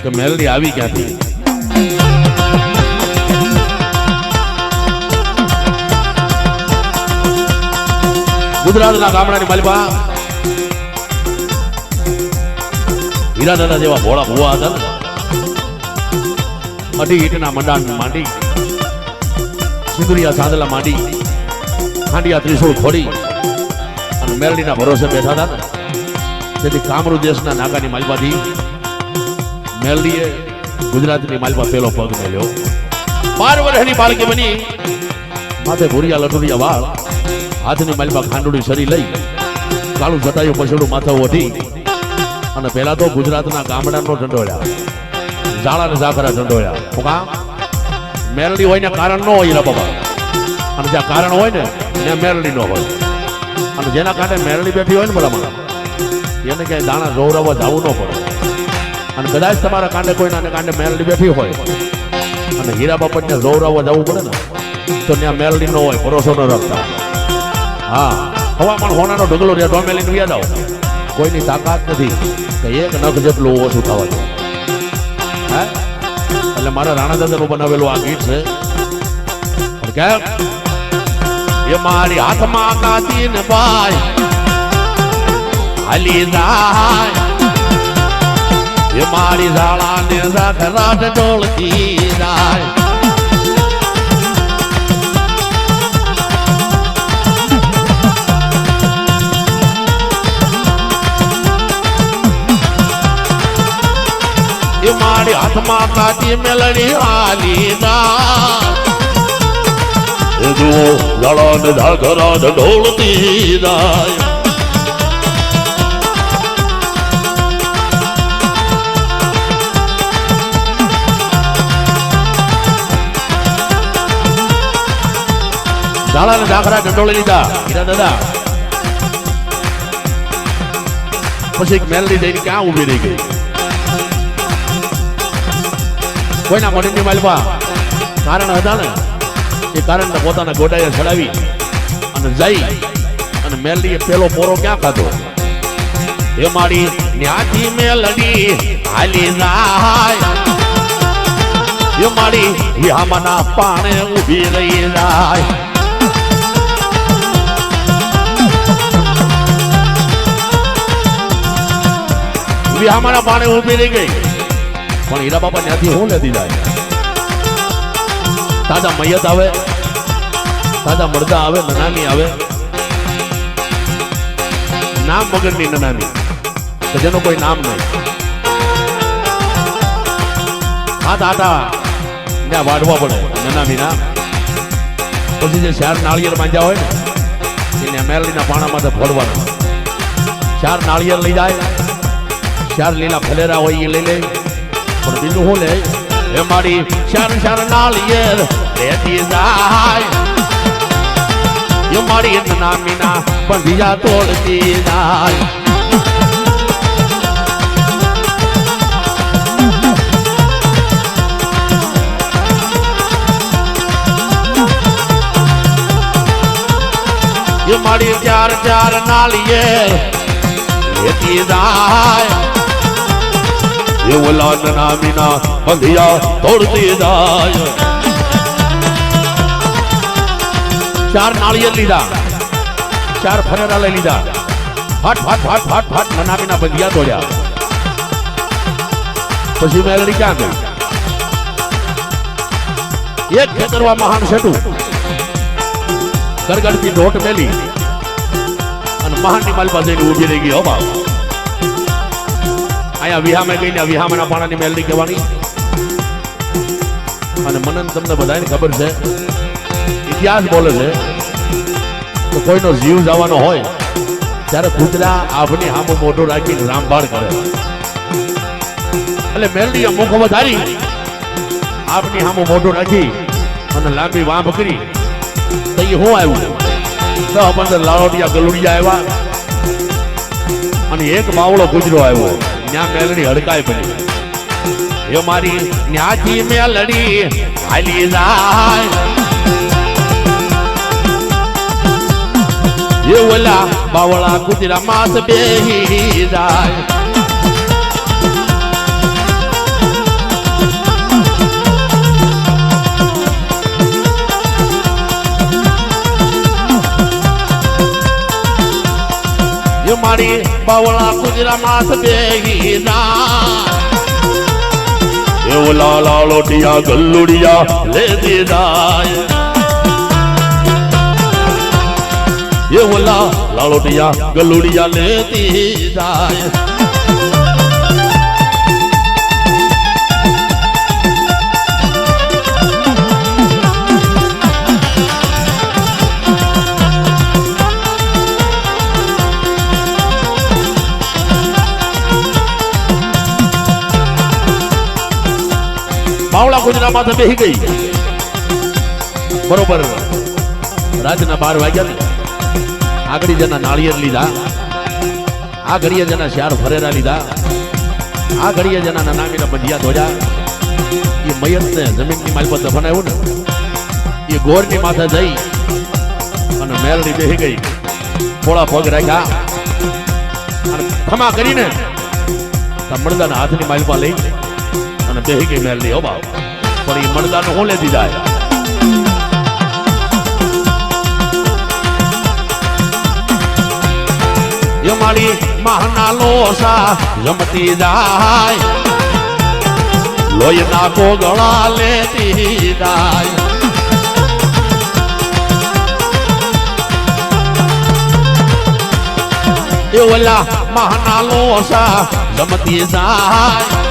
કે મેલડી આવી ક્યાંથી. ગુજરાતના ગામડાની માલિકા હીરા દાદા જેવા ભોળા ભુવા હતા ને, અઢી ઈંટના મંડાણ માંડી, સિંદુરિયા સાંદલા માંડી, ખાંડિયા ત્રિશૂળ ખોડી અને મેલડીના ભરોસે બેઠા હતા ને, તેથી કામરૂ દેશના નાગાની માલપાથી મેલડીએ ગુજરાતની માલપા પેલો પગ મેલ્યો. 12 વર્ષની બાળકી બની, માથે ભૂરિયા લટુરિયા વાળ, હાથની માલપા ખાંડુડી શરી લઈ, કાળું જટાયું પછડું માથે ઓઢી અને પહેલા તો ગુજરાતના ગામડાનો ઢંઢોળ્યા, ઝાડા ને ઝાખરા ઢંઢોળ્યા. હું કામ મેલડી હોય ને કારણ ન હોય બાબા, અને જ્યાં કારણ હોય ને ત્યાં મેલડી ન હોય, અને જેના કારણે મેલડી બેઠી હોય ને બરાબર એને ક્યાંય દાણા જોવરાવવા જવું ન પડે. અને કદાચ તમારા કાંડે કોઈના કાંડે મેલડી બેઠી હોય અને હીરા બાપટ ને જોવરાવવા જવું પડે ને તો ત્યાં મેલડી ન હોય, ભરોસો ન રાખતા. હા, હવામાન હોનાનો ઢગલો રે ડોમેલીને વ્યાજ આવો, કોઈની તાકાત નથી કે એક નખ જેટલું ઓછું થવા દે. હે એટલે મારા રાણા દાદાનું બનાવેલું આ ગીત છે. કેમ એ મારી હાથમાં કાતી ને ભાઈ હાલી જાય, એ મારી ઝાડા ને ઝાખરા ઢોળતી જાય. એ મારી હાથમાં કાતી મેલડી હાલી જાય, એ જુઓ ઝાડા ને ઝાખરા ઢોળતી જાય. ઝાડા ને ઝાખરા ઢંઢોળી લીધા હીરા દાદા. પછી મેલડી જઈને ક્યાં ઉભી રહી ગઈ, કોઈના મોઢેની માલપા કારણ હતા ને એ કારણ પોતાના ગોડાએ ચડાવી અને જઈ અને મેલડીએ પેલો પોરો ક્યાં ખાધો. એ મારી ન્યાથી મેલડી હાલી જાય, એ મારી વિહામાના પાણે ઉભી રહી જાય. વિહામાના પાણે ઉભી રહી ગઈ, પણ હીરા બાપા ત્યાંથી હું લેતી જાય. તાજા મૈયત આવે, તાજા મરદા આવે, નનામી આવે, નામ વગરની નનામી કે જેનું કોઈ નામ નહીં. હાથ આટા ત્યાં વાઢવા પડે નનામીના. પછી જે 4 નાળિયેર બાંધ્યા હોય ને એને મેલડીના પાણામાં ફોડવાના. 4 નાળિયેર લઈ જાય, 4 લીલા ફલેરા હોય એ લઈ લે, પણ બીજું શું લે, એ મારી 4 નાળિયેર લેતી જાય, એ મારી નનામીના બંધિયા તોડતી જાય. એ મારી 4 નાળિયેર લેતી જાય, એ ઓલા નનામીના બંધિયા તોડતી જાય. 4 નાળિયેર લીધા, 4 ફરેરા લઈ લીધા, ફાટ ફાટ ફાટ ફાટ ફાટ નનામીના બંધિયા તોડ્યા. પછી મેલડી ક્યાં ગઈ, એક ખેતરમાં મહાન છેટું ગરગડતી ઢોટ મેલી અને મહાનની માલપા જઈને ઉભી રહી ગઈ. હો બાપ, અહીંયા વિહામે ગઈને વિહામાના પાણાની મેલડી કહેવાની. અને મને તમને બધાને ખબર છે, ઇતિહાસ બોલે છે તો કોઈનો જીવ જવાનો હોય ત્યારે કૂતરા આભની સામે મોઢું રાખીને રામબાણ કરે. એટલે મેલડીએ મુખ વધારી આભની સામે મોઢું રાખી અને લાંબી વાંભ કરી તો એ હું આવ્યું 10-15 લાડોડિયા ગલુડિયા આવ્યા અને એક બાવળો ગુજરો આવ્યો. ત્યાં મેલડી હડકાઈ પડી. એ મારી ન્યાથી મેલડી હાલી જાય, એ ઓલા બાવળા કુતરા માસ બેહી જાય. મારી બાવળા કુજરા માથ બેહી ના એવલા લાલોટિયા ગલ્લુડિયા લેતી જાય એવલા લાલોટિયા ગલ્લુડિયા લેતી જાય બાવળા કુજરા માથે બેહી ગઈ બરોબર રાતના 12 વાગ્યા ને આગળી જના નાળિયેર લીધા આ ઘડીએ જના શાર ફરેરા લીધા આ ઘડીએ જના નામીના બંધિયા ધોજા એ મયતને જમીનની માલ પર દફનાવ્યું ને એ ગોરની માથે જઈ અને મેલડી બેહી ગઈ થોડા પગ રાખ્યા અને ખમા કરીને મળદાના હાથની માલ પર લઈ અને બેહી ગઈ મેલડી હો બાપ પણ એ મળદાનો હું લેતી જાય મારી મહાના લોસા જમતી જાય લોહીના કોગળા લેતી જાય એ ઓલા મહાના લોસા જમતી જાય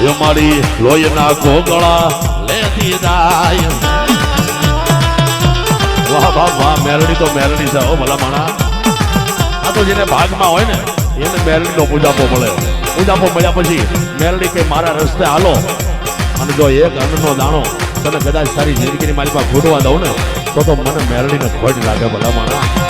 એ મારી લોહીના કોગળા લેતી જાય વાહ વાહ વાહ મેલડી તો મેલડી છે હો ભલા માણા આ તો જેને ભાગમાં હોય ને એને મેલડીનો પૂજાપો મળે પૂજાપો મળ્યા પછી મેલડી કે મારા રસ્તે હાલો અને જો એક અન્નનો દાણો તને કદાચ સારી જિંદગીની મારી પાસે ઘૂંટવા દઉં ને તો મને મેલડીને ખોટ લાગે ભલા માણા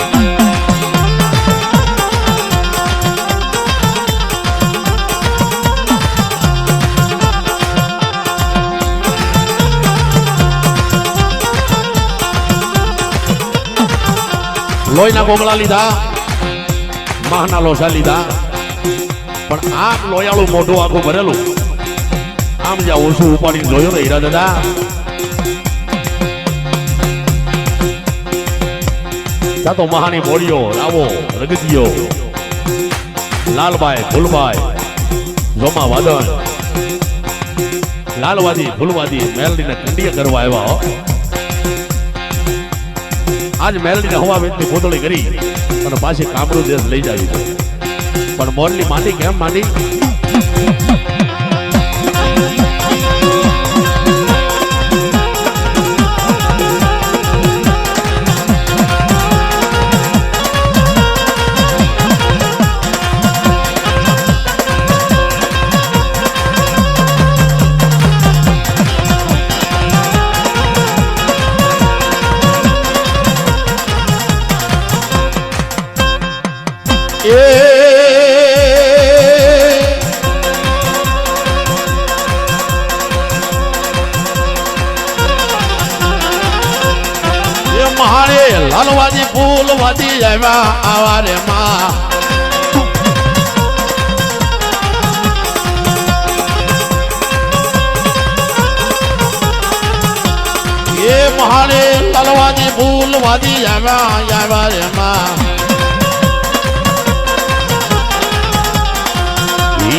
લોહીના કોગળા લીધા મહાના લોસા લીધા પણ આમ લોયાળું મોઢું આખું ભરેલું આમ જ્યાં ઓછું ઉપાડીને જોયો ને હીરા દાદા ત્યાં તો મહાની બોડીઓ રાવો રગતીઓ લાલભાઈ ફૂલભાઈ જોમા વાદન લાલવાદી ફૂલવાદી મેલડીને કંડીએ કરવા આવ્યા હો આજ મેલડીને હવા વેચની પોતળી કરી અને પાછી કામરૂ દેશ લઈ જાવી છે પણ મોરલી માંડી કેમ માંડી મહારે લાલવાદી ફૂલવાદી આવ્યા આવા રે માં એ મહારે લાલવાદી ફૂલવાદી આવ્યા રે માં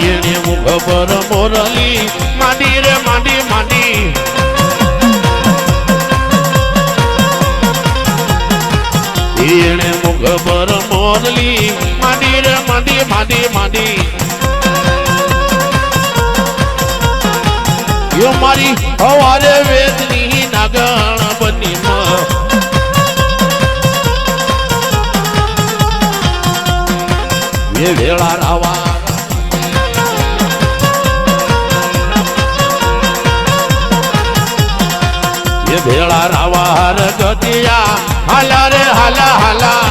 એને મુખ પર મોરલી માંડી રે માંડી માંડી એને મુખ પર મોરલી માંડી રે માંડી માંડી માંડી યો મારી હવારે વેદની નાગણ બની એ વેળા રાવા ભેળા રાવાર ગતિયા હાલા રે હાલા હાલા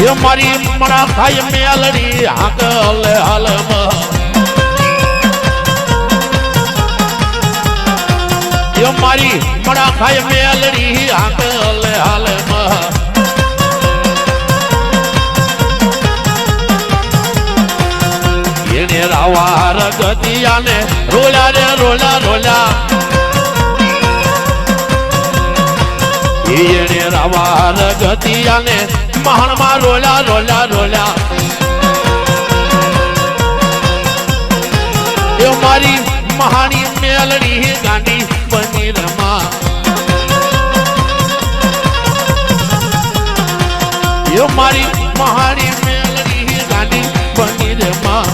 એ મારી મણા ખાય મેલડી હાકલ હાલમ એ મારી મણા ખાય મેલડી હાકલ હાલમ એને રાવાર ગતિયા ને રોલા રે રોલા રોલા વાર ગતિયાને મહાણમાં રોલ્યા રોલ્યા રોલ્યા એ મારી મહાણી મેલડી ગાંડી બની રમા એ મારી મહાણી મેલડી ગાંડી બની રમા